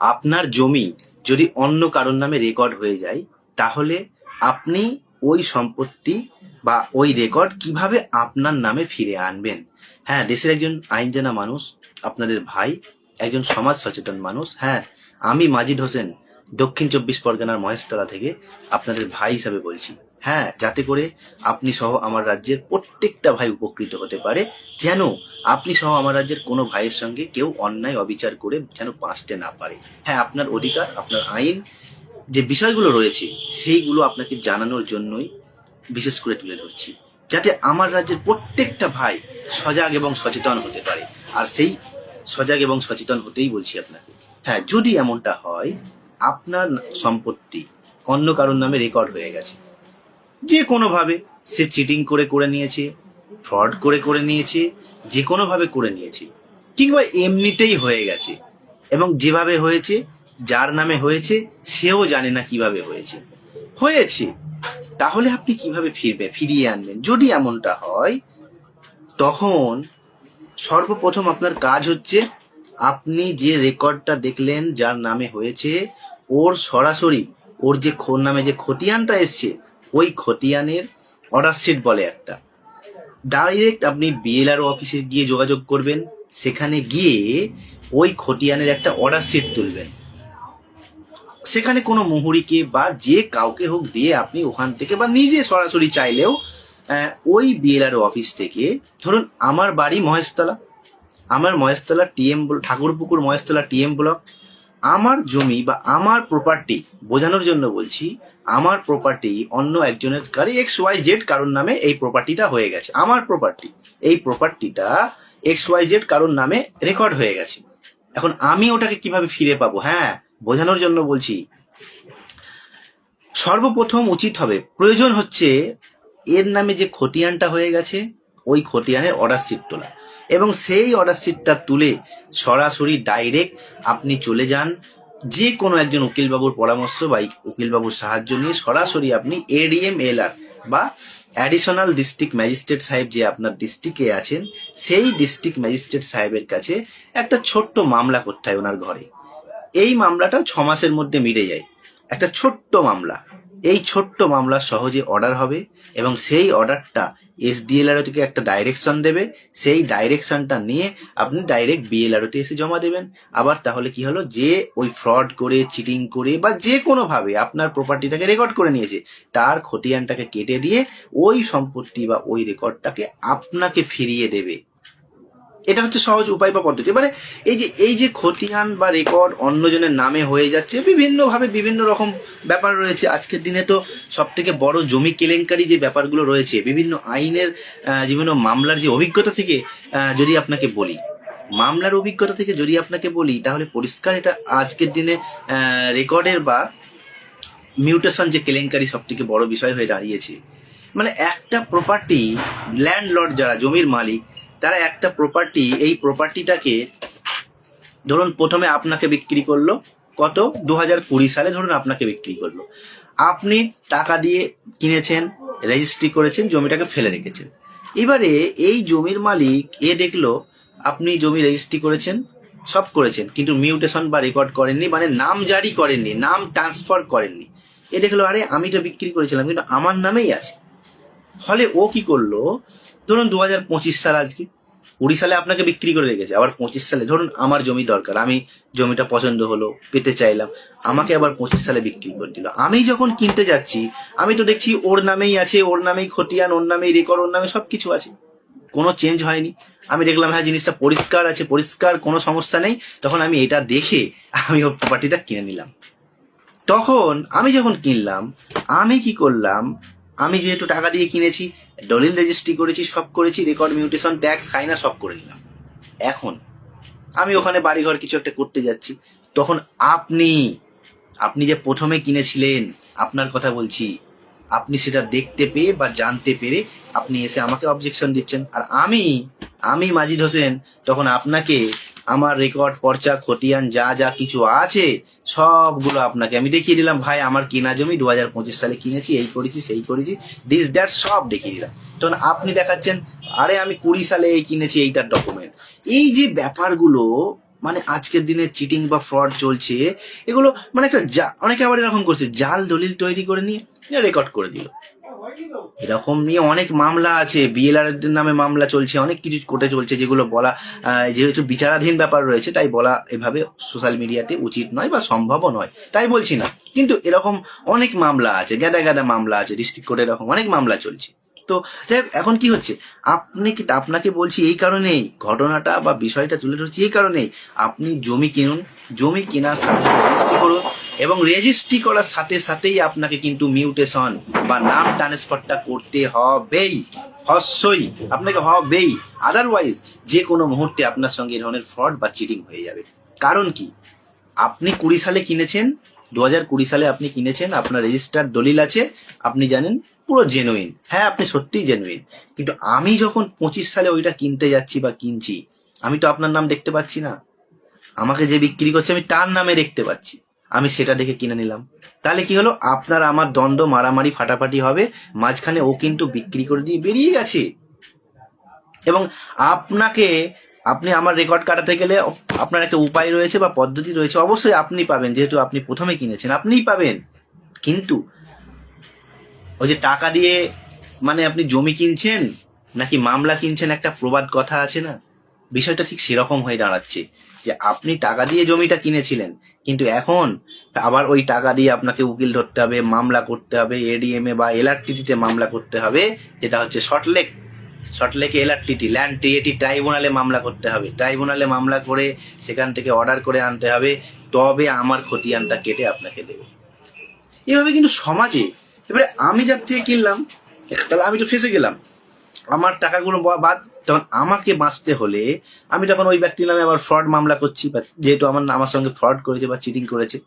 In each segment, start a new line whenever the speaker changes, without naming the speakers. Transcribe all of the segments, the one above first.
আপনার জমি যদি অন্য কারোর নামে রেকর্ড হয়ে যায়, তাহলে আপনি ওই সম্পত্তি বা ওই রেকর্ড কিভাবে আপনার নামে ফিরে আনবেন? হ্যাঁ, দেশের একজন আইন জানা মানুষ, আপনাদের ভাই, একজন সমাজ সচেতন মানুষ। হ্যাঁ, আমি মাজিদ হোসেন, দক্ষিণ 24 পরগনার মহেশতলা থেকে আপনাদের ভাই হিসাবে বলছি। হ্যাঁ, যাতে করে আপনি সহ আমার রাজ্যের প্রত্যেকটা ভাই উপকৃত হতে পারে, যেন আপনি সহ আমার রাজ্যের কোনো ভাইয়ের সঙ্গে কেউ অন্যায় অবিচার করে যেন বাঁচতে না পারে। হ্যাঁ, আপনার অধিকার, আপনার আইন যে বিষয়গুলো রয়েছে সেইগুলো আপনাকে জানানোর জন্যই বিশেষ করে তুলে ধরছি, যাতে আমার রাজ্যের প্রত্যেকটা ভাই সজাগ এবং সচেতন হতে পারে। আর সেই সজাগ এবং সচেতন হতেই বলছি আপনাকে। হ্যাঁ, যদি এমনটা হয় আপনার সম্পত্তি অন্য কারোর নামে রেকর্ড হয়ে গেছে, যে কোনোভাবে, সে চিটিং করে করে নিয়েছে, ফ্রড করে করে নিয়েছে, যে কোনোভাবে করে নিয়েছে, কিংবা এমনিতেই হয়ে গেছে, এবং যেভাবে হয়েছে, যার নামে হয়েছে সেও জানে না কিভাবে হয়েছে, তাহলে আপনি কিভাবে ফিরিয়ে আনবেন? যদি এমনটা হয়, তখন সর্বপ্রথম আপনার কাজ হচ্ছে, আপনি যে রেকর্ডটা দেখলেন যার নামে হয়েছে, ওর সরাসরি ওর যে নামে যে খতিয়ানটা এসছে, ওই খতিয়ানের অর্ডার শিট বলে একটা, ডাইরেক্ট আপনি বিএলআরও অফিসে গিয়ে যোগাযোগ করবেন। সেখানে গিয়ে ওই খতিয়ানের একটা অর্ডার শিট তুলবেন। সেখানে কোনো মুহুরিকে বা যে কাউকে হোক দিয়ে আপনি ওখান থেকে, বা নিজে সরাসরি চাইলেও ওই বিএলআরও অফিস থেকে, ধরুন আমার বাড়ি মহেশতলা, আমার Maheshtala TM Thakurpukur Maheshtala TM block, আমার জমি বা আমার প্রপার্টি বোঝানোর জন্য বলছি, আমার প্রপার্টি অন্য একজনের গাড়ি XYZ কারোর নামে এই প্রপার্টিটা হয়ে গেছে, আমার প্রপার্টি, এই প্রপার্টিটা XYZ কারোর নামে রেকর্ড হয়ে গেছে। এখন আমি ওটাকে কিভাবে ফিরে পাবো? হ্যাঁ, বোঝানোর জন্য বলছি। সর্বপ্রথম উচিত হবে, প্রয়োজন হচ্ছে, এর নামে যে খতিয়ানটা হয়ে গেছে ওই খতিয়ানের অর্ডার শিট তোলা, এবং সেই অর্ডার শিটটা তুলে সরাসরি ডাইরেক্ট আপনি চলে যান যে কোনো একজন উকিলবাবুর পরামর্শ বা উকিলবাবুর সাহায্য নিয়ে সরাসরি আপনি ADM/LR বা অ্যাডিশনাল ডিস্ট্রিক্ট ম্যাজিস্ট্রেট সাহেব যে আপনার ডিস্ট্রিক্টে আছেন, সেই ডিস্ট্রিক্ট ম্যাজিস্ট্রেট সাহেবের কাছে একটা ছোট্ট মামলা করতে হয় ওনার ঘরে। এই মামলাটা 6 মাসের মধ্যে মিটে যায়, একটা ছোট্ট মামলা। এই ছোট্ট মামলা সহজে অর্ডার হবে, এবং সেই অর্ডারটা SDLRO থেকে একটা ডাইরেকশন দেবে, সেই ডাইরেকশনটা নিয়ে আপনি ডাইরেক্ট BLRO তে এসে জমা দেবেন। আবার তাহলে কি হলো, যে ওই ফ্রড করে, চিটিং করে বা যে কোনোভাবে আপনার প্রপার্টিটাকে রেকর্ড করে নিয়েছে, তার খতিয়ানটাকে কেটে দিয়ে ওই সম্পত্তি বা ওই রেকর্ডটাকে আপনাকে ফিরিয়ে দেবে। এটা হচ্ছে সহজ উপায় বা পদ্ধতি। মানে এই যে খতিয়ান বা রেকর্ড অন্যজনের নামে হয়ে যাচ্ছে, বিভিন্নভাবে বিভিন্ন রকম ব্যাপার রয়েছে। আজকের দিনে তো সব থেকে বড় জমি কেলেঙ্কারি যে ব্যাপারগুলো রয়েছে, বিভিন্ন আইনের বিভিন্ন মামলার যে অভিজ্ঞতা থেকে যদি আপনাকে বলি, মামলার অভিজ্ঞতা থেকে যদি আপনাকে বলি, তাহলে পরিষ্কার এটা আজকের দিনে রেকর্ডের বা মিউটেশন যে কেলেঙ্কারি সব থেকে বড় বিষয় হয়ে দাঁড়িয়েছে। মানে একটা প্রপার্টি, ল্যান্ডলর্ড যারা জমির মালিক, তারা একটা প্রপার্টি, এই প্রপার্টিটাকে ধরুন প্রথমে আপনাকে বিক্রি করলো কত, 2020 সালে ধরুন আপনাকে বিক্রি করলো, আপনি টাকা দিয়ে কিনেছেন, রেজিস্ট্রি করেছেন, জমিটাকে ফেলে রেখেছেন। এবারে এই জমির মালিক দেখলো আপনি জমি রেজিস্ট্রি করেছেন, সব করেছেন, কিন্তু মিউটেশন বা রেকর্ড করেননি, মানে নাম জারি করেননি, নাম ট্রান্সফার করেননি। দেখলো, আরে আমি তো বিক্রি করেছিলাম কিন্তু আমার নামেই আছে। ফলে ও কি করলো, ধরুন 2025 সাল, আজকে 20 সালে আপনাকে বিক্রি করে রেখেছে, আবার 25 সালে ধরুন আমার জমি দরকার, আমি জমিটা পছন্দ হলো, পেতে চাইলাম, আমাকে আবার 25 সালে বিক্রি করে দিল। আমি যখন কিনতে যাচ্ছি, আমি তো দেখছি ওর নামেই আছে, ওর নামেই খতিয়ান, ওর নামেই রেকর্ড, ওর নামে সবকিছু আছে, কোনো চেঞ্জ হয়নি। আমি দেখলাম হ্যাঁ জিনিসটা পরিষ্কার আছে, পরিষ্কার, কোনো সমস্যা নেই, তখন আমি এটা দেখে আমি ওর প্রপার্টিটা কিনে নিলাম। তখন আমি যখন কিনলাম, আমি কি করলাম, আমি যেহেতু টাকা দিয়ে কিনেছি, দলিল রেজিস্ট্রি করেছি, সব করেছি, রেকর্ড মিউটেশন ট্যাক্স খাই না, সব করে নিলাম। এখন আমি ওখানে বাড়িঘর কিছু একটা করতে যাচ্ছি, তখন আপনি যে প্রথমে কিনেছিলেন, আপনার কথা বলছি, আপনি সেটা দেখতে পেয়ে বা জানতে পেরে আপনি এসে আমাকে অবজেকশন দিচ্ছেন, আর আমি মাজিদ হোসেন তখন আপনাকে আমার রেকর্ড, পর্চা, খতিয়ান যা যা কিছু আছে সবগুলো আপনাকে আমি দেখিয়ে দিলাম। ভাই, আমার কেনা জমি 2025 সালে কিনেছি, এই করেছি, সেই করেছি, দিস দ্যাট সব দেখিয়ে দিলাম। তখন আপনি দেখাচ্ছেন, আরে আমি 20 সালে এই কিনেছি, এইটার ডকুমেন্ট। এই যে ব্যাপারগুলো, মানে আজকের দিনে চিটিং বা ফ্রড চলছে, এগুলো মানে একটা অনেকে আবার এরকম করছে, জাল দলিল তৈরি করে নিয়ে রেকর্ড করে দিল। এরকম নিয়ে অনেক মামলা আছে, বিএলআর নামে মামলা চলছে, অনেক কিছু কোর্টে চলছে, যেগুলো বলা যেহেতু বিচারাধীন ব্যাপার রয়েছে তাই বলা এভাবে সোশ্যাল মিডিয়াতে উচিত নয় বা সম্ভবও নয়, তাই বলছি না। কিন্তু এরকম অনেক মামলা আছে, গাদা গাদা মামলা আছে, ডিস্ট্রিক্ট কোর্টে এরকম অনেক মামলা চলছে। তো যাই হোক, এখন কি হচ্ছে, আপনাকে বলছি এই কারণেই, ঘটনাটা বা বিষয়টা তুলে ধরছি এই কারণেই, আপনি জমি কিনুন, জমি কেনার সাথে সাথে রেজিস্ট্রি করুন, এবং রেজিস্ট্রি করার সাথে সাথেই আপনাকে কিন্তু মিউটেশন বা নাম ট্রান্সফারটা করতে হবেই, অবশ্যই আপনাকে হবেই। আদারওয়াইজ যে কোনো মুহূর্তে আপনার সঙ্গে এই ধরনের ফ্রড বা চিটিং হয়ে যাবে। কারণ কি, আপনি 20 সালে কিনেছেন, 2020 সালে আপনি কিনেছেন, আপনার রেজিস্টার্ড দলিল আছে, আপনি জানেন পুরো জেনুইন, হ্যাঁ আপনি সত্যিই জেনুইন। কিন্তু আমি যখন 25 সালে ওইটা কিনতে যাচ্ছি বা কিনছি, আমি তো আপনার নাম দেখতে পাচ্ছি না, আমাকে যে বিক্রি করছে আমি তার নামে দেখতে পাচ্ছি, আমি সেটা দেখে কিনে নিলাম। তাহলে কি হলো, আপনার আমার দ্বন্দ্ব, মারামারি, ফাটাফাটি হবে, মাঝখানে ও কিন্তু বিক্রি করে দিয়ে বেরিয়ে গেছে। এবং আপনি আমার রেকর্ড কাটাতে গেলে আপনার একটা উপায় রয়েছে বা পদ্ধতি রয়েছে, অবশ্যই আপনি পাবেন, যেহেতু আপনি প্রথমে কিনেছেন আপনিই পাবেন। কিন্তু ওই যে টাকা দিয়ে মানে আপনি জমি কিনছেন নাকি মামলা কিনছেন, একটা প্রবাদ কথা আছে না, বিষয়টা ঠিক সেরকম হয়ে দাঁড়াচ্ছে, যে আপনি টাকা দিয়ে জমিটা কিনেছিলেন, কিন্তু এখন আবার ওই টাকা দিয়ে আপনাকে উকিল ধরতে হবে, মামলা করতে হবে, এডিএমএ বা এলআরটিটিতে মামলা করতে হবে, যেটা হচ্ছে সল্টলেকে এলআরটিটি, ল্যান্ড ট্রিয়েটি ট্রাইব্যুনালে মামলা করতে হবে, ট্রাইব্যুনালে মামলা করে সেখান থেকে অর্ডার করে আনতে হবে, তবে আমার খতিয়ানটা কেটে আপনাকে দেবে। এভাবে কিন্তু সমাজে, এবারে আমি যার থেকে কিনলাম তাহলে আমি তো ফেসে গেলাম, আমার টাকাগুলো বাদ, তখন আমাকে বাঁচতে হলে আমি তখন ওই ব্যক্তির নামে আবার ফ্রড মামলা করছি, বা যেহেতু আমার সঙ্গে ফ্রড করেছে বা চিটিং করেছে।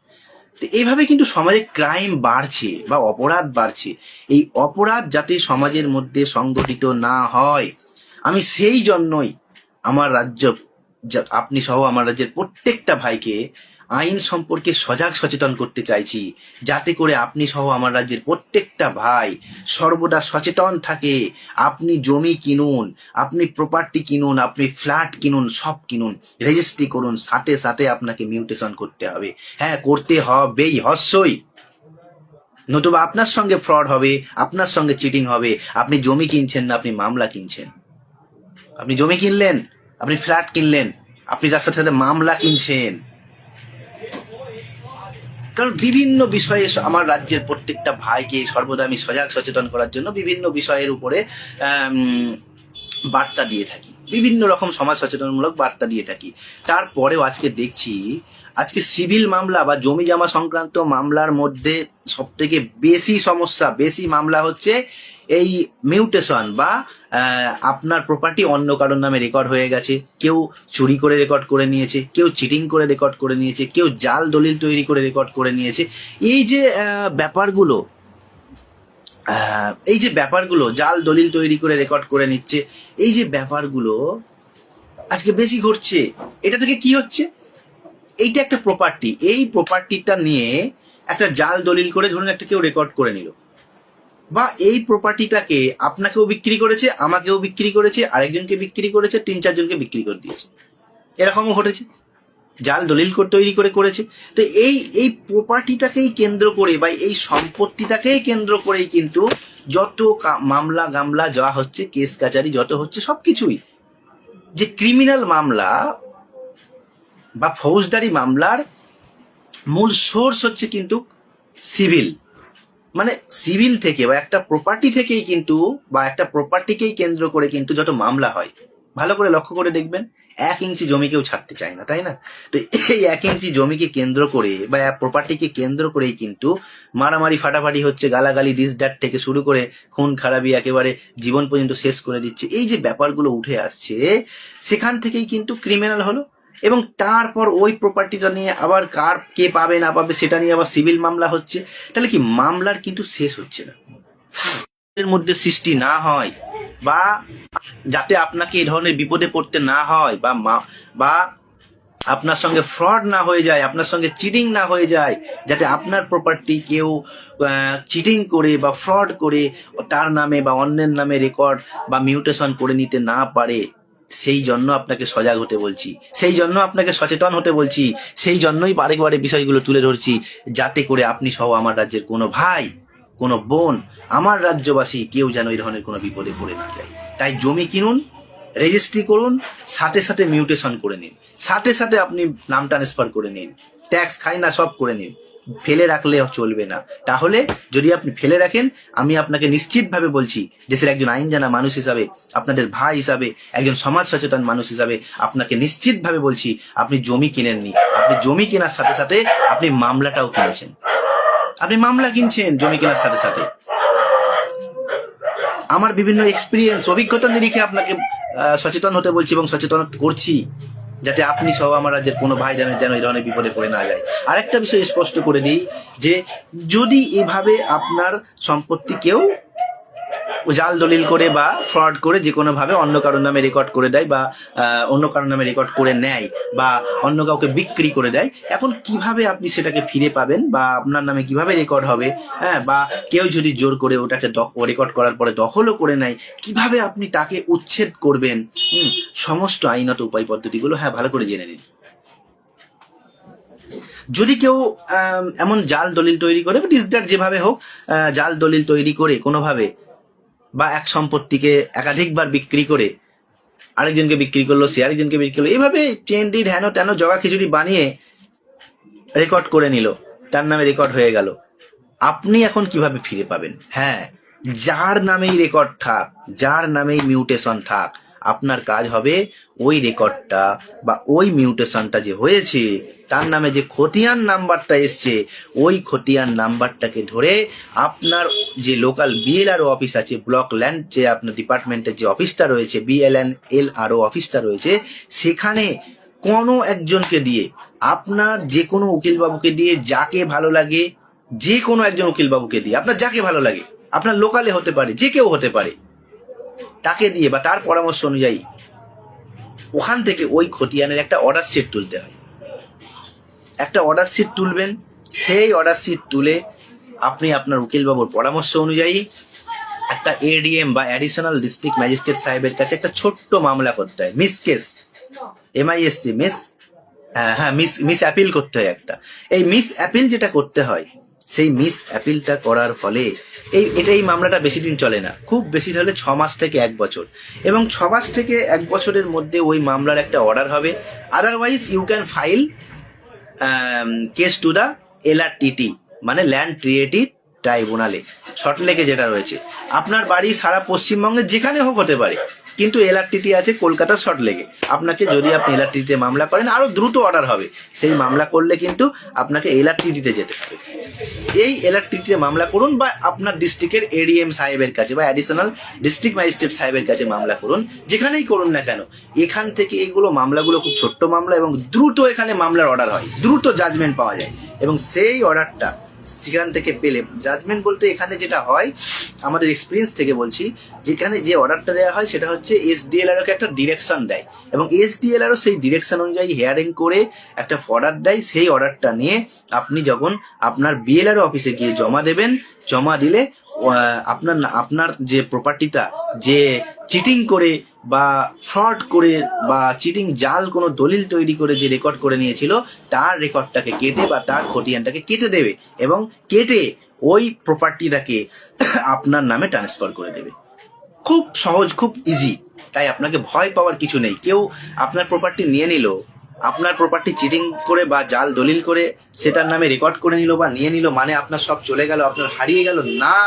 তো এইভাবে কিন্তু সমাজে ক্রাইম বাড়ছে বা অপরাধ বাড়ছে। এই অপরাধ যাতে সমাজের মধ্যে সংগঠিত না হয়, আমি সেই জন্যই আমার রাজ্য, আপনি সহ আমার রাজ্যের প্রত্যেকটা ভাইকে আইন সম্পর্কে সচেতন করতে চাইছি, যাতে করে আপনি সহ আমার রাজ্যের প্রত্যেকটা ভাই সর্বদা সচেতন থাকে। আপনি জমি কিনুন, আপনি প্রপার্টি কিনুন, আপনি ফ্ল্যাট কিনুন, সব কিনুন, রেজিস্ট্রি করুন, সাথে সাথে আপনাকে মিউটেশন করতে হবে, হ্যাঁ করতে হবেই, অবশ্যই। নতুবা আপনার সঙ্গে ফ্রড হবে, আপনার সঙ্গে চিটিং হবে। আপনি জমি কিনছেন না, আপনি মামলা কিনছেন। আপনি জমি কিনলেন, আপনি ফ্ল্যাট কিনলেন, আপনি তার সাথে সাথে মামলা কিনছেন। কারণ বিভিন্ন বিষয়ে আমার রাজ্যের প্রত্যেকটা ভাইকে সর্বদা আমি সচেতন করার জন্য বিভিন্ন বিষয়ের উপরে বার্তা দিয়ে থাকি, বিভিন্ন রকম সমাজ সচেতনমূলক বার্তা দিয়ে থাকি। তারপরেও আজকে দেখছি, আজকে সিভিল মামলা বা জমি জমা সংক্রান্ত মামলার মধ্যে সব থেকে বেশি মামলা হচ্ছে এই মিউটেশন বা আপনার প্রপার্টি অন্য কারোর নামে রেকর্ড হয়ে গেছে, কেউ চুরি করে রেকর্ড করে নিয়েছে, কেউ চিটিং করে রেকর্ড করে নিয়েছে, কেউ জাল দলিল তৈরি করে রেকর্ড করে নিয়েছে। এই যে ব্যাপারগুলো জাল দলিল তৈরি করে রেকর্ড করে নিচ্ছে, এই যে ব্যাপারগুলো আজকে বেশি ঘটছে। এটা থেকে কি হচ্ছে, এইটা একটা প্রপার্টি, এই প্রপার্টিটা নিয়ে একটা জাল দলিল করে ধরুন একটা কেউ রেকর্ড করে নিল, বা এই প্রপার্টিটাকে আপনাকেও বিক্রি করেছে, আমাকেও বিক্রি করেছে, আরেকজনকে বিক্রি করেছে, 3-4 জনকে বিক্রি করে দিয়েছে, এরকমও ঘটেছে, জাল দলিল তৈরি করে করেছে। তো এই প্রপার্টিটাকেই কেন্দ্র করে বা এই সম্পত্তিটাকেই কেন্দ্র করেই কিন্তু যত মামলা গামলা যা হচ্ছে, কেস কাচারি যত হচ্ছে, সবকিছুই যে ক্রিমিনাল মামলা বা ফৌজদারি মামলার মূল সোর্স হচ্ছে কিন্তু সিভিল, মানে সিভিল থেকে বা একটা প্রপার্টি থেকেই কিন্তু, বা একটা প্রপার্টিকেই কেন্দ্র করে কিন্তু যত মামলা হয়। ভালো করে লক্ষ্য করে দেখবেন, 1 ইঞ্চি জমি কেউ ছাড়তে চায় না, তাই না? তো এই 1 ইঞ্চি জমিকে কেন্দ্র করে বা প্রপার্টিকে কেন্দ্র করেই কিন্তু মারামারি ফাটাফাটি হচ্ছে, গালাগালি দিস দ্যাট থেকে শুরু করে খুন খারাপি একেবারে জীবন পর্যন্ত শেষ করে দিচ্ছে। এই যে ব্যাপারগুলো উঠে আসছে, সেখান থেকেই কিন্তু ক্রিমিনাল হলো, এবং তারপর ওই প্রপার্টিটা নিয়ে আবার কে পাবে না পাবে সেটা নিয়ে আবার সিভিল মামলা হচ্ছে। তাহলে কি মামলার কিন্তু শেষ হচ্ছে না, এর মধ্যে সৃষ্টি না হয়, বা যাতে আপনাকে এই ধরনের বিপদে পড়তে না হয়, বা আপনার সঙ্গে ফ্রড না হয়ে যায়, আপনার সঙ্গে চিটিং না হয়ে যায়, যাতে আপনার প্রপার্টি কেউ চিটিং করে বা ফ্রড করে তার নামে বা অন্যের নামে রেকর্ড বা মিউটেশন করে নিতে না পারে, সেই জন্য আপনাকে সজাগ হতে বলছি, সেই জন্য আপনাকে সচেতন হতে বলছি, সেই জন্যই বারে বারে বিষয়গুলো তুলে ধরছি, যাতে করে আপনি সহ আমার রাজ্যের কোনো ভাই, কোনো বোন, আমার রাজ্যবাসী কেউ যেন এই ধরনের কোনো বিপদে পড়ে না যায়। তাই জমি কিনুন, রেজিস্ট্রি করুন, সাথে সাথে মিউটেশন করে নিন, সাথে সাথে আপনি নাম ট্রান্সফার করে নিন, ট্যাক্স খাই না সব করে নিন। ফেলে রাখলে চলবে না। তাহলে যদি আপনি ফেলে রাখেন, আমি আপনাকে নিশ্চিতভাবে বলছি, দেশের একজন আইন জানা মানুষ হিসাবে, আপনাদের ভাই হিসাবে, একজন সমাজ সচেতন মানুষ হিসাবে আপনাকে নিশ্চিতভাবে বলছি, আপনি জমি কিনেননি। আপনি জমি কেনার সাথে সাথে আপনি মামলাটাও কিনেছেন। আপনি মামলা কিনছেন জমি কেনার সাথে সাথে। আমার বিভিন্ন এক্সপিরিয়েন্স, অভিজ্ঞতার নিরিখে আপনাকে সচেতন হতে বলছি এবং সচেতন করছি, যাতে আপনি সহ আমার রাজ্যের কোনো ভাই যেন এই ধরনের বিপদে পড়ে না যায়। আরেকটা বিষয় স্পষ্ট করে দিই, যে যদি এভাবে আপনার সম্পত্তি কেউ জাল দলিল করে বা ফ্রড করে যে কোনো ভাবে অন্য কারোর নামে রেকর্ড করে দেয়, বা অন্য কারোর নামে রেকর্ড করে নেয়, বা অন্য কাউকে বিক্রি করে দেয়, এখন কিভাবে আপনি সেটাকে ফিরে পাবেন, বা আপনার নামে কিভাবে রেকর্ড হবে, হ্যাঁ, বা কেউ যদি জোর করে ওটাকে রেকর্ড করার পরে দখলও করে নেয়, কিভাবে আপনি তাকে উচ্ছেদ করবেন, সমস্ত আইনত উপায় পদ্ধতিগুলো ভালো করে জেনে নিন। যদি কেউ এমন জাল দলিল তৈরি করে, ডিসডার যেভাবে হোক, জাল দলিল তৈরি করে কোনোভাবে, বা এক সম্পত্তিকে একাধিকবার বিক্রি করে আরেকজনকে বিক্রি করলো, সে আরেকজনকে বিক্রি করলো, এইভাবে চেন ডিড হেন তেন জগা খিচুড়ি বানিয়ে রেকর্ড করে নিল, তার নামে রেকর্ড হয়ে গেল, আপনি এখন কিভাবে ফিরে পাবেন? হ্যাঁ, যার নামেই রেকর্ড থাক, যার নামেই মিউটেশন থাক, আপনার কাজ হবে ওই রেকর্ডটা বা ওই মিউটেশনটা যে হয়েছে, তার নামে যে খতিয়ান নাম্বারটা এসছে, ওই খতিয়ান নাম্বারটাকে ধরে আপনার যে লোকাল বিএলআরও অফিস আছে, ব্লক ল্যান্ড যে আপনার ডিপার্টমেন্টের যে অফিসটা রয়েছে, BLNLRO অফিসটা রয়েছে, সেখানে কোনো একজনকে দিয়ে, আপনার যে কোনো উকিলবাবুকে দিয়ে, যাকে ভালো লাগে, যে কোনো একজন উকিলবাবুকে দিয়ে, আপনার যাকে ভালো লাগে, আপনার লোকালে হতে পারে, যে কেউ হতে পারে, তাকে দিয়ে বা তার পরামর্শ অনুযায়ী ওখান থেকে ওই খতিয়ানের একটা অর্ডার শিট তুলতে হয়। একটা অর্ডার শিট তুলবেন, সেই অর্ডার শিট তুলে আপনি আপনার উকিলবাবুর পরামর্শ অনুযায়ী একটা ADM বা অ্যাডিশনাল ডিস্ট্রিক্ট ম্যাজিস্ট্রেট সাহেবের কাছে একটা ছোট্ট মামলা করতে হয়, miss case, MISC, miss appeal করতে হয় একটা। এই মিস অ্যাপিল যেটা করতে হয়, সেই মিস অ্যাপিলটা করার ফলে এই মামলাটা বেশি দিন চলে না, খুব বেশি হলে 6 মাস থেকে 1 বছর, এবং 6 মাস থেকে 1 বছরের মধ্যে ওই মামলার একটা অর্ডার হবে। Otherwise you can file case to the LRTT, মানে ল্যান্ড ট্রিয়েটি ট্রাইব্যুনালে, সল্টলেকে যেটা রয়েছে। আপনার বাড়ি সারা পশ্চিমবঙ্গের যেখানে হোক হতে পারে, কিন্তু LRTT আছে কলকাতার সল্টলেকে। আপনাকে যদি আপনি LRTT মামলা করেন, আরো দ্রুত অর্ডার হবে। সেই মামলা করলে কিন্তু আপনাকে LRTT যেতে হবে। এই LRTT মামলা করুন, বা আপনার ডিস্ট্রিক্টের ADM সাহেবের কাছে বা অ্যাডিশনাল ডিস্ট্রিক্ট ম্যাজিস্ট্রেট সাহেবের কাছে মামলা করুন, যেখানেই করুন না কেন। এখান থেকে এইগুলো মামলাগুলো খুব ছোট্ট মামলা, এবং দ্রুত এখানে মামলার অর্ডার হয়, দ্রুত জাজমেন্ট পাওয়া যায়, এবং সেই অর্ডারটা সেখান থেকে পেলে, জাজমেন্ট বলতে এখানে যেটা হয়, আমাদের এক্সপিরিয়েন্স থেকে বলছি, যেখানে যে অর্ডারটা দেওয়া হয় সেটা হচ্ছে SDLRO কে একটা ডিরেকশন দেয়, এবং SDLRO সেই ডিরেকশন অনুযায়ী হিয়ারিং করে একটা অর্ডার দেয়। সেই অর্ডারটা নিয়ে আপনি যখন আপনার BLRO অফিসে গিয়ে জমা দেবেন, জমা দিলে আপনার যে প্রপার্টিটা যে চিটিং করে বা ফ্রড করে বা চিটিং জাল কোনো দলিল তৈরি করে যে রেকর্ড করে নিয়েছিল, তার রেকর্ডটাকে কেটে বা তার খতিয়ানটাকে কেটে দেবে, এবং কেটে ওই প্রপার্টিটাকে আপনার নামে ট্রান্সফার করে দেবে। খুব সহজ, খুব ইজি। তাই আপনাকে ভয় পাওয়ার কিছু নেই। কেউ আপনার প্রপার্টি নিয়ে নিল, আপনার প্রপার্টি চিটিং করে বা জাল দলিল করে সেটার নামে রেকর্ড করে নিল বা নিয়ে নিল, মানে আপনার সব চলে গেল, আপনার হারিয়ে গেল না।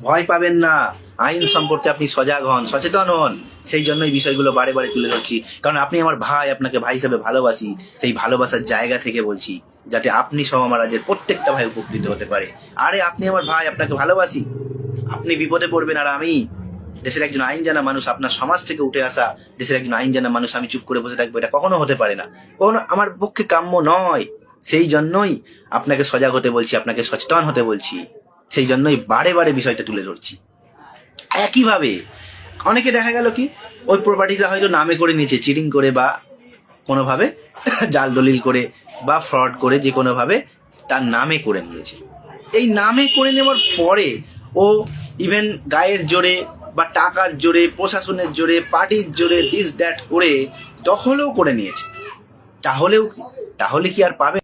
ভয় পাবেন না, আইন সম্পর্কে আপনি সজাগ হন, সচেতন হন। সেই জন্যই বিষয়গুলো বারে বারে তুলে ধরছি, কারণ আপনি আমার ভাই, আপনাকে ভাই হিসেবে ভালোবাসি। সেই ভালোবাসার জায়গা থেকে বলছি, যাতে আপনি সহ আমার রাজ্যের প্রত্যেকটা ভাই উপকৃত হতে পারে। আরে আপনি আমার ভাই, আপনাকে ভালোবাসি, আপনি বিপদে পড়বেন, আর আমি দেশের একজন আইন জানা মানুষ, আপনার সমাজ থেকে উঠে আসা দেশের একজন আইন জানা মানুষ, আমি চুপ করে বসে থাকবো, এটা কখনো হতে পারে না, কখনো আমার পক্ষে কাম্য নয়। সেই জন্যই আপনাকে সজাগ হতে বলছি, আপনাকে সচেতন হতে বলছি, সেই জন্যই বারে বারে বিষয়টা তুলে ধরছি। একইভাবে অনেকে দেখা গেল কি, ওই প্রপার্টিটা হয়তো নামে করে নিয়েছে চিটিং করে বা কোনোভাবে জাল দলিল করে বা ফ্রড করে, যে কোনোভাবে তার নামে করে নিয়েছে। এই নামে করে নেওয়ার পরে ও ইভেন গায়ের জোরে বা টাকার জোরে, প্রশাসনের জোরে, পার্টির জোরে দিস দ্যাট করে দখলও করে নিয়েছে, তাহলে কি আর পাবে?